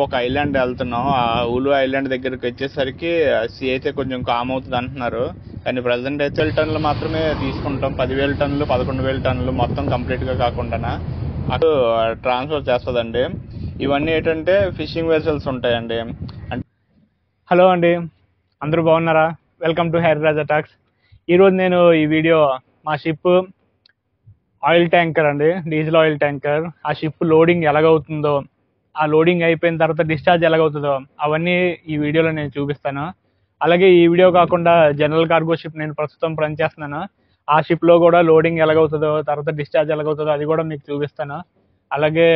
ఒక ఐలాండ్ వెళ్తున్నాం. ఆ ఉలు ఐలాండ్ దగ్గరికి వచ్చేసరికి సీ అయితే కొంచెం కామ్ అవుతుంది అంటున్నారు. కానీ ప్రజెంట్ అయితే 10,000 టన్నులు మాత్రమే తీసుకుంటాం. 10,000 టన్నులు 11,000 టన్నులు మొత్తం కంప్లీట్గా కాకుండా అటు ట్రాన్స్ఫర్ చేస్తుందండి. ఇవన్నీ ఏంటంటే ఫిషింగ్ వెసల్స్ ఉంటాయండి. హలో అండి, అందరూ బాగున్నారా? Welcome to hair Raja talks. ఈరోజు నేను ఈ వీడియో మా షిప్ ఆయిల్ ట్యాంకర్ అండి, డీజిల్ ఆయిల్ ట్యాంకర్. ఆ షిప్ లోడింగ్ ఎలాగవుతుందో, ఆ లోడింగ్ అయిపోయిన తర్వాత డిశ్చార్జ్ ఎలాగవుతుందో అవన్నీ ఈ వీడియోలో నేను చూపిస్తాను. అలాగే ఈ వీడియో కాకుండా జనరల్ కార్గో షిప్ నేను ప్రస్తుతం పనిచేస్తున్నాను, ఆ షిప్లో కూడా లోడింగ్ ఎలాగవుతుందో, తర్వాత డిశ్చార్జ్ ఎలాగవుతుందో అది కూడా మీకు చూపిస్తాను. అలాగే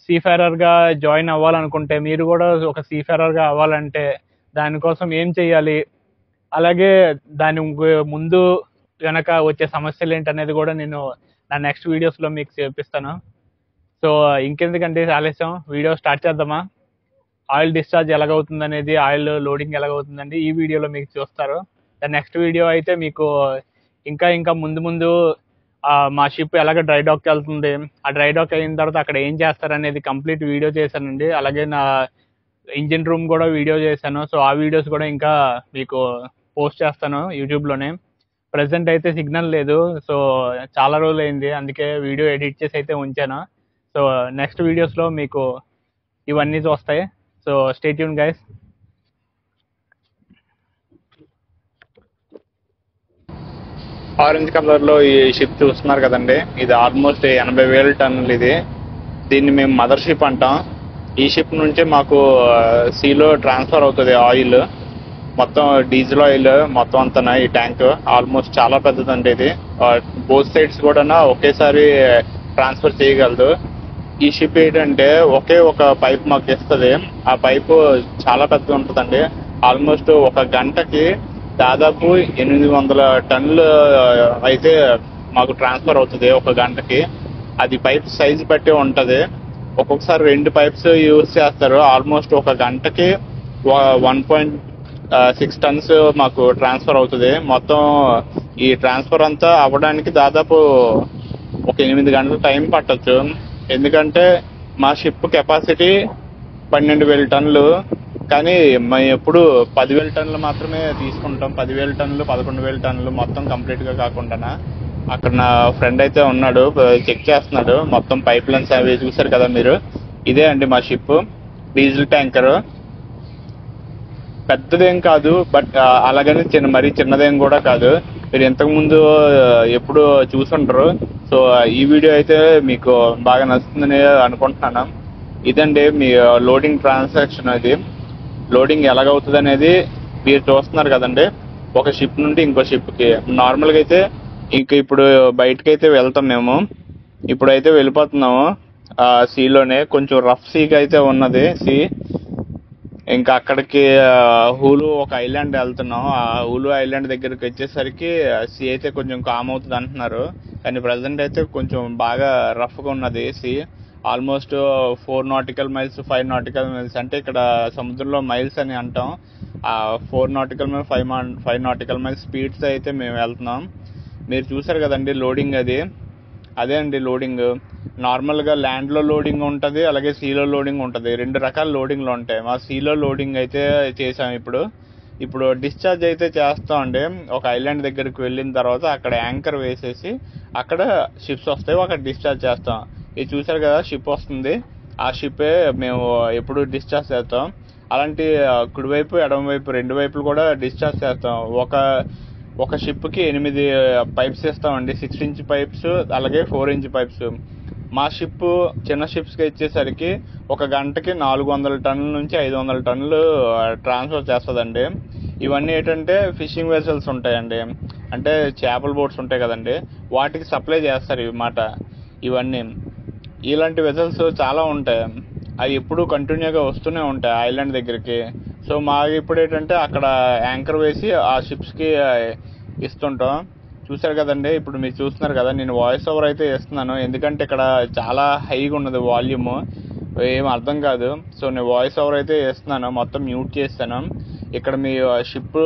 సీఫేరర్గా జాయిన్ అవ్వాలనుకుంటే, మీరు కూడా ఒక సీఫేరర్గా అవ్వాలంటే దానికోసం ఏం చేయాలి, అలాగే దాని ముందు వెనక వచ్చే సమస్యలు ఏంటనేది కూడా నేను నా నెక్స్ట్ వీడియోస్లో మీకు చూపిస్తాను. సో ఇంకెందుకంటే ఆలస్యం, వీడియో స్టార్ట్ చేద్దామా? ఆయిల్ డిశ్చార్జ్ ఎలాగవుతుంది అనేది, ఆయిల్ లోడింగ్ ఎలాగవుతుందండి ఈ వీడియోలో మీకు చూస్తారు. నెక్స్ట్ వీడియో అయితే మీకు ఇంకా ముందు మా షిప్ ఎలాగ డ్రై డాక్కి వెళ్తుంది, ఆ డ్రై డాక్ అయిన తర్వాత అక్కడ ఏం చేస్తారనేది కంప్లీట్ వీడియో చేశానండి. అలాగే నా ఇంజిన్ రూమ్ కూడా వీడియో చేశాను. సో ఆ వీడియోస్ కూడా ఇంకా మీకు పోస్ట్ చేస్తాను యూట్యూబ్లోనే. ప్రజెంట్ అయితే సిగ్నల్ లేదు, సో చాలా రోజులు అయింది, అందుకే వీడియో ఎడిట్ చేసి అయితే ఉంచాను. సో నెక్స్ట్ వీడియోస్లో మీకు ఇవన్నీ చూస్తాయి. So stay tune guys. Orange కలర్లో ఈ షిప్ చూస్తున్నారు కదండి, ఇది ఆల్మోస్ట్ 80,000 టన్నులు. దీన్ని మేము మదర్ షిప్ అంటాం. ఈ షిప్ నుంచి మాకు సీలో ట్రాన్స్ఫర్ అవుతుంది ఆయిల్, మొత్తం డీజిల్ ఆయిల్ మొత్తం అంతా. ఈ ట్యాంక్ ఆల్మోస్ట్ చాలా పెద్దదండి. ఇది బోత్ సైడ్స్ కూడా ఒకేసారి ట్రాన్స్ఫర్ చేయగలదు. ఈ షిప్ ఏంటంటే ఒకే ఒక పైప్ మాకు ఇస్తుంది. ఆ పైపు చాలా పెద్దగా ఉంటుందండి. ఆల్మోస్ట్ ఒక గంటకి దాదాపు 800 టన్నులు అయితే మాకు ట్రాన్స్ఫర్ అవుతుంది ఒక గంటకి. అది పైప్ సైజ్ బట్టి ఉంటుంది. ఒక్కొక్కసారి 2 పైప్స్ యూజ్ చేస్తారు. ఆల్మోస్ట్ ఒక గంటకి 1.6 టన్స్ మాకు ట్రాన్స్ఫర్ అవుతుంది. మొత్తం ఈ ట్రాన్స్ఫర్ అంతా అవ్వడానికి దాదాపు ఒక 8 గంటల టైం పట్టచ్చు. ఎందుకంటే మా షిప్ కెపాసిటీ 12,000 టన్నులు, కానీ మేము ఎప్పుడు 10,000 టన్నులు మాత్రమే తీసుకుంటాం. 10,000 టన్నులు 11,000 టన్నులు మొత్తం కంప్లీట్గా కాకుండా. అక్కడ నా ఫ్రెండ్ అయితే ఉన్నాడు, చెక్ చేస్తున్నాడు మొత్తం పైప్ లైన్స్ అవి చూసారు కదా మీరు. ఇదే అండి మా షిప్, డీజిల్ ట్యాంకర్. పెద్దదేం కాదు, బట్ అలాగని మరీ చిన్నదేం కూడా కాదు. మీరు ఇంతకుముందు ఎప్పుడు చూసుంటారు. సో ఈ వీడియో అయితే మీకు బాగా నచ్చుతుందని అనుకుంటున్నాను. ఇదండి మీ లోడింగ్ ట్రాన్సాక్షన్. అది లోడింగ్ ఎలాగవుతుంది అనేది మీరు చూస్తున్నారు కదండి, ఒక షిప్ నుండి ఇంకో షిప్కి. నార్మల్గా అయితే ఇప్పుడు బయటకైతే వెళ్తాం మేము, ఇప్పుడైతే వెళ్ళిపోతున్నాము ఆ సీలోనే. కొంచెం రఫ్ సీగా అయితే ఉన్నది సీ. ఇంకా అక్కడికి హూలు ఒక ఐలాండ్ వెళ్తున్నాం. ఆ హూలు ఐలాండ్ దగ్గరికి వచ్చేసరికి సీ అయితే కొంచెం కామ్ అవుతుంది అంటున్నారు. కానీ ప్రజెంట్ అయితే కొంచెం బాగా రఫ్గా ఉన్నది sea. Almost 4 nautical miles 5 nautical miles అంటే ఇక్కడ సముద్రంలో మైల్స్ అని అంటాం. 4 nautical miles 5 nautical miles speeds అయితే మేము వెళ్తున్నాం. మీరు చూసారు కదండి లోడింగ్, అదే అండి లోడింగ్. నార్మల్గా ల్యాండ్లో లోడింగ్ ఉంటుంది, అలాగే సీలో లోడింగ్ ఉంటుంది. 2 రకాల లోడింగ్లు ఉంటాయి. మా సీలో లోడింగ్ అయితే చేసాం. ఇప్పుడు డిశ్చార్జ్ అయితే చేస్తామండి. ఒక ఐలాండ్ దగ్గరికి వెళ్ళిన తర్వాత అక్కడ యాంకర్ వేసేసి అక్కడ షిప్స్ వస్తాయి, అక్కడ డిశ్చార్జ్ చేస్తాం. ఇది చూసారు కదా, షిప్ వస్తుంది. ఆ షిప్పే మేము ఎప్పుడు డిశ్చార్జ్ చేస్తాం. అలాంటి కుడివైపు ఎడమవైపు 2 వైపులు కూడా డిశ్చార్జ్ చేస్తాం. ఒక షిప్కి 8 పైప్స్ ఇస్తామండి, 6 ఇంచ్ పైప్స్, అలాగే 4 ఇంచ్ పైప్స్. మా షిప్ చిన్న షిప్స్కి వచ్చేసరికి ఒక గంటకి 400 టన్నుల నుంచి 500 టన్నులు ట్రాన్స్ఫర్ చేస్తుందండి. ఇవన్నీ ఏంటంటే ఫిషింగ్ వెసల్స్ ఉంటాయండి, అంటే చేపల బోట్స్ ఉంటాయి కదండి, వాటికి సప్లై చేస్తారు ఇవన్నీ. ఇలాంటి వెసల్స్ చాలా ఉంటాయి, అవి ఎప్పుడు కంటిన్యూగా వస్తూనే ఉంటాయి ఐలాండ్ దగ్గరికి. సో మాకు ఇప్పుడు ఏంటంటే అక్కడ యాంకర్ వేసి ఆ షిప్స్కి ఇస్తుంటాం. చూసారు కదండి, ఇప్పుడు మీరు చూస్తున్నారు కదా, నేను వాయిస్ ఓవర్ అయితే ఇస్తున్నాను ఎందుకంటే ఇక్కడ చాలా హైగా ఉన్నది వాల్యూమ్, ఏం అర్థం కాదు. సో నేను వాయిస్ ఓవర్ అయితే ఇస్తున్నాను, మొత్తం మ్యూట్ చేస్తాను. ఇక్కడ మీ షిప్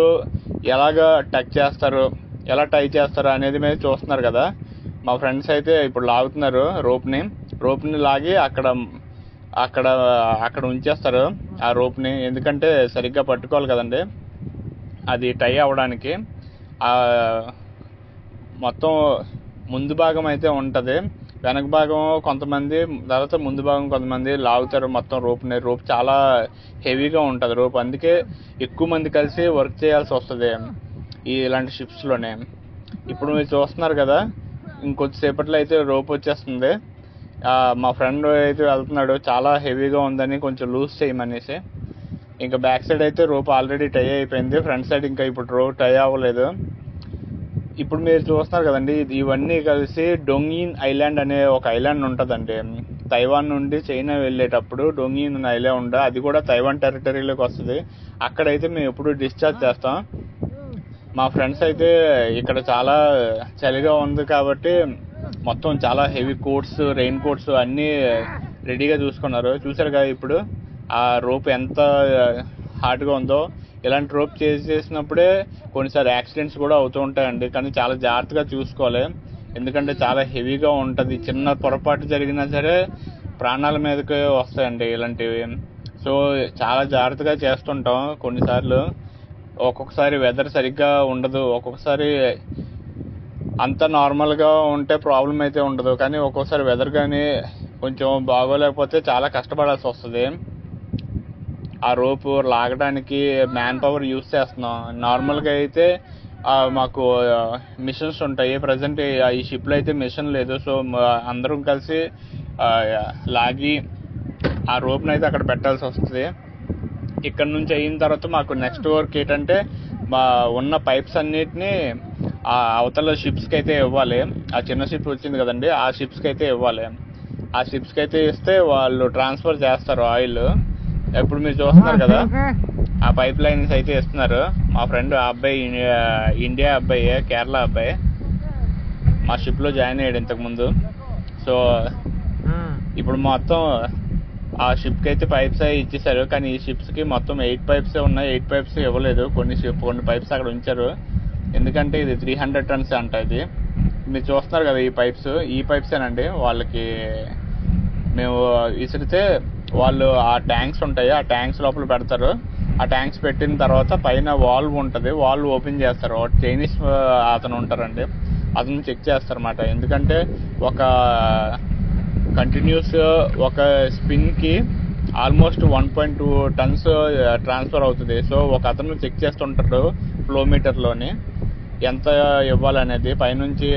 ఎలాగా టచ్ చేస్తారు, ఎలా టై చేస్తారు అనేది మీరు చూస్తున్నారు కదా. మా ఫ్రెండ్స్ అయితే ఇప్పుడు లాగుతున్నారు రోప్ని లాగి అక్కడ అక్కడ అక్కడ ఉంచేస్తారు ఆ రోప్ని, ఎందుకంటే సరిగ్గా పట్టుకోవాలి కదండి అది టై అవ్వడానికి. మొత్తం ముందు భాగం అయితే ఉంటుంది, వెనక భాగం కొంతమంది, తర్వాత ముందు భాగం కొంతమంది లాగుతారు మొత్తం రోప్ చాలా హెవీగా ఉంటుంది రోప్, అందుకే ఎక్కువ మంది కలిసి వర్క్ చేయాల్సి వస్తుంది ఇలాంటి షిప్స్లోనే. ఇప్పుడు మీరు చూస్తున్నారు కదా, ఇంకొద్దిసేపట్లో అయితే రోప్ వచ్చేస్తుంది. మా ఫ్రెండ్ అయితే వెళ్తున్నాడు, చాలా హెవీగా ఉందని కొంచెం లూజ్ చేయమనేసి. ఇంకా బ్యాక్ సైడ్ అయితే రోప్ ఆల్రెడీ టై అయిపోయింది, ఫ్రంట్ సైడ్ ఇంకా ఇప్పుడు రోప్ టై అవ్వలేదు. ఇప్పుడు మీరు చూస్తున్నారు కదండి, ఇవన్నీ కలిసి డొంగిన్ ఐలాండ్ అనే ఒక ఐలాండ్ ఉంటుందండి. తైవాన్ నుండి చైనా వెళ్ళేటప్పుడు డొంగిన్ ఐలాండ్, అది కూడా తైవాన్ టెరిటరీలోకి వస్తుంది. అక్కడైతే మేము ఎప్పుడు డిశ్చార్జ్ చేస్తాం. మా ఫ్రెండ్స్ అయితే ఇక్కడ చాలా చలిగా ఉంది కాబట్టి మొత్తం చాలా హెవీ కోట్స్, రెయిన్ కోట్స్ అన్నీ రెడీగా చూసుకున్నారు. చూసారు కదా ఇప్పుడు ఆ రోప్ ఎంత హార్డ్గా ఉందో. ఇలాంటి రోప్ చేసినప్పుడే కొన్నిసారి యాక్సిడెంట్స్ కూడా అవుతూ ఉంటాయండి, కానీ చాలా జాగ్రత్తగా చూసుకోవాలి, ఎందుకంటే చాలా హెవీగా ఉంటుంది. చిన్న పొరపాటు జరిగినా సరే ప్రాణాల మీదకి వస్తాయండి ఇలాంటివి. సో చాలా జాగ్రత్తగా చేస్తుంటాం. కొన్నిసార్లు ఒక్కొక్కసారి వెదర్ సరిగ్గా ఉండదు, ఒక్కొక్కసారి అంత నార్మల్గా ఉంటే ప్రాబ్లం అయితే ఉండదు, కానీ ఒక్కొక్కసారి వెదర్ కానీ కొంచెం బాగోలేకపోతే చాలా కష్టపడాల్సి వస్తుంది. ఆ రోపు లాగడానికి మ్యాన్ పవర్ యూజ్ చేస్తున్నాం. నార్మల్గా అయితే మాకు మిషన్స్ ఉంటాయి, ప్రజెంట్ ఈ షిప్లో అయితే మిషన్ లేదు. సో అందరం కలిసి లాగి ఆ రోప్ని అయితే అక్కడ పెట్టాల్సి వస్తుంది. ఇక్కడ నుంచి అయిన తర్వాత మాకు నెక్స్ట్ వర్క్ ఏంటంటే మా ఉన్న పైప్స్ అన్నిటినీ అవతల షిప్స్కి అయితే ఇవ్వాలి. ఆ చిన్న షిప్ వచ్చింది కదండి, ఆ షిప్స్కి అయితే ఇవ్వాలి. ఆ షిప్స్కి అయితే ఇస్తే వాళ్ళు ట్రాన్స్ఫర్ చేస్తారు ఆయిల్. ఇప్పుడు మీరు చూస్తున్నారు కదా, ఆ పైప్ లైన్స్ అయితే ఇస్తున్నారు. మా ఫ్రెండ్ ఆ అబ్బాయి ఇండియా అబ్బాయి, కేరళ అబ్బాయి, మా షిప్లో జాయిన్ అయ్యాడు ఇంతకుముందు. సో ఇప్పుడు మొత్తం ఆ షిప్కి అయితే పైప్స్ అవి ఇచ్చేసారు, కానీ ఈ షిప్స్కి మొత్తం 8 పైప్సే ఉన్నాయి. 8 పైప్స్ ఇవ్వలేదు, కొన్ని పైప్స్ అక్కడ ఉంచారు, ఎందుకంటే ఇది 300 టన్స్ అంట. ఇది మీరు చూస్తున్నారు కదా ఈ పైప్సేనండి. వాళ్ళకి మేము విసిరితే వాళ్ళు ఆ ట్యాంక్స్ ఉంటాయి, ఆ ట్యాంక్స్ లోపల పెడతారు. ఆ ట్యాంక్స్ పెట్టిన తర్వాత పైన వాల్వ్ ఉంటుంది, వాల్వ్ ఓపెన్ చేస్తారు. చైనీస్ అతను ఉంటారండి, అతను చెక్ చేస్తారన్నమాట. ఎందుకంటే ఒక కంటిన్యూస్ ఒక స్పిన్కి ఆల్మోస్ట్ 1.2 టన్స్ ట్రాన్స్ఫర్ అవుతుంది. సో ఒక అతను చెక్ చేస్తుంటాడు ఫ్లోమీటర్లోని ఎంత ఇవ్వాలనేది. పైనుంచి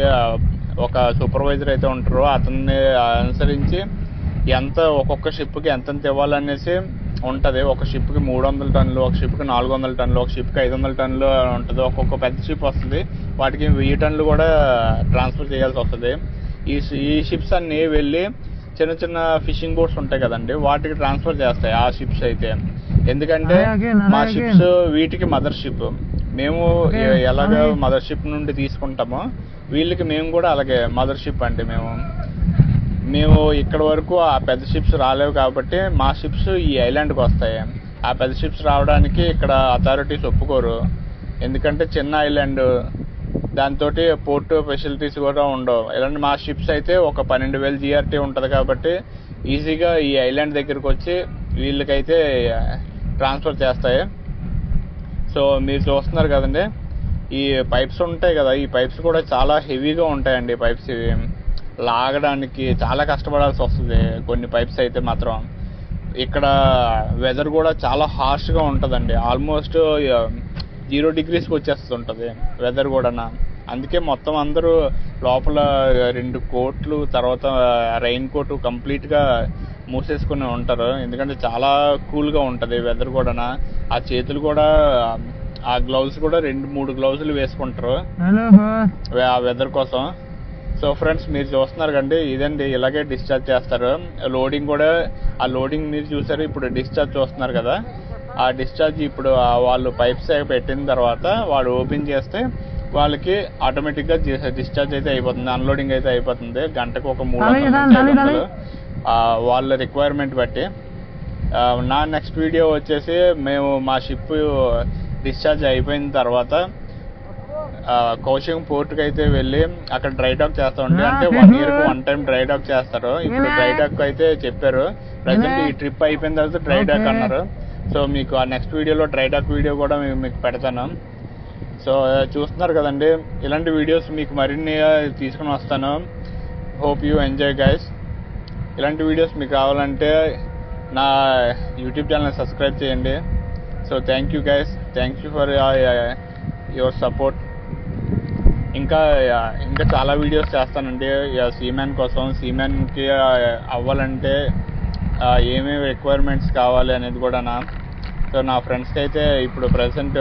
ఒక సూపర్వైజర్ అయితే ఉంటారు, అతన్ని అనుసరించి ఎంత ఒక్కొక్క షిప్కి ఎంతెంత ఇవ్వాలనేసి ఉంటుంది. ఒక షిప్కి 300 టన్నులు, ఒక షిప్కి 400 టన్నులు, ఒక షిప్కి 500 టన్నులు ఉంటుంది. ఒక్కొక్క పెద్ద షిప్ వస్తుంది, వాటికి 1000 టన్నులు కూడా ట్రాన్స్ఫర్ చేయాల్సి వస్తుంది. ఈ షిప్స్ అన్నీ వెళ్ళి చిన్న చిన్న ఫిషింగ్ బోట్స్ ఉంటాయి కదండి, వాటికి ట్రాన్స్ఫర్ చేస్తాయి ఆ షిప్స్ అయితే. ఎందుకంటే మా షిప్స్ వీటికి మదర్ షిప్, మేము ఎలాగ మదర్ షిప్ నుండి తీసుకుంటామో వీళ్ళకి మేము కూడా అలాగే మదర్ షిప్. అంటే మేము ఇక్కడ వరకు ఆ పెద్ద షిప్స్ రాలేవు కాబట్టి మా షిప్స్ ఈ ఐలాండ్కి వస్తాయి. ఆ పెద్ద షిప్స్ రావడానికి ఇక్కడ అథారిటీస్ ఒప్పుకోరు, ఎందుకంటే చిన్న ఐలాండ్, దాంతో పోర్ట్ ఫెసిలిటీస్ కూడా ఉండవు. ఇలాంటి మా షిప్స్ అయితే ఒక 12,000 GRT ఉంటుంది కాబట్టి ఈజీగా ఈ ఐలాండ్ దగ్గరకు వచ్చి వీళ్ళకైతే ట్రాన్స్ఫర్ చేస్తాయి. సో మీరు చూస్తున్నారు కదండి, ఈ పైప్స్ ఉంటాయి కదా, ఈ పైప్స్ కూడా చాలా హెవీగా ఉంటాయండి. పైప్స్ ఇవి లాగడానికి చాలా కష్టపడాల్సి వస్తుంది. కొన్ని పైప్స్ అయితే మాత్రం ఇక్కడ వెదర్ కూడా చాలా హార్ష్గా ఉంటుందండి, ఆల్మోస్ట్ 0 degreesకి వచ్చేస్తుంటుంది వెదర్ కూడా. అందుకే మొత్తం అందరూ లోపల 2 కోట్లు తర్వాత రెయిన్ కోట్ కంప్లీట్గా మూసేసుకుని ఉంటారు, ఎందుకంటే చాలా కూల్గా ఉంటుంది వెదర్ కూడా. ఆ చేతులు కూడా, ఆ గ్లౌస్ కూడా 2-3 గ్లౌజులు వేసుకుంటారు ఆ వెదర్ కోసం. సో ఫ్రెండ్స్ మీరు చూస్తున్నారు కండి, ఇదండి ఇలాగే డిశ్చార్జ్ చేస్తారు. లోడింగ్ కూడా, ఆ లోడింగ్ మీరు చూసారు, ఇప్పుడు డిశ్చార్జ్ చూస్తున్నారు కదా, ఆ డిశ్చార్జ్ ఇప్పుడు వాళ్ళు పైప్స్ పెట్టిన తర్వాత వాడు ఓపెన్ చేస్తే వాళ్ళకి ఆటోమేటిక్గా డిశ్చార్జ్ అయితే అయిపోతుంది, అన్లోడింగ్ అయితే అయిపోతుంది. గంటకు ఒక 300 వాళ్ళ రిక్వైర్మెంట్ బట్టి. నా నెక్స్ట్ వీడియో వచ్చేసి మేము మా షిప్ డిశ్చార్జ్ అయిపోయిన తర్వాత కౌశింగ్ పోర్ట్కి అయితే వెళ్ళి అక్కడ డ్రై డాక్ చేస్తామండి. అంటే 1 yearకి 1 time డ్రై డాక్ చేస్తారు. ఇప్పుడు డ్రై డాక్ అయితే చెప్పారు ప్రజెంట్ ఈ ట్రిప్ అయిపోయిన తర్వాత డ్రై డాక్ అన్నారు. సో మీకు ఆ నెక్స్ట్ వీడియోలో డ్రై డాక్ వీడియో కూడా మీకు పెడతాను. సో చూస్తున్నారు కదండి, ఇలాంటి వీడియోస్ మీకు మరిన్ని తీసుకుని వస్తాను. Hope you enjoy guys. ఇలాంటి వీడియోస్ మీకు కావాలంటే నా యూట్యూబ్ ఛానల్ సబ్స్క్రైబ్ చేయండి. So thank you guys, thank you for your support. ఇంకా చాలా వీడియోస్ చేస్తానండి సీమ్యాన్ కోసం. సీమ్యాన్కి అవ్వాలంటే ఏమేమి రిక్వైర్మెంట్స్ కావాలి అనేది కూడా సో నా ఫ్రెండ్స్కి అయితే ఇప్పుడు ప్రజెంట్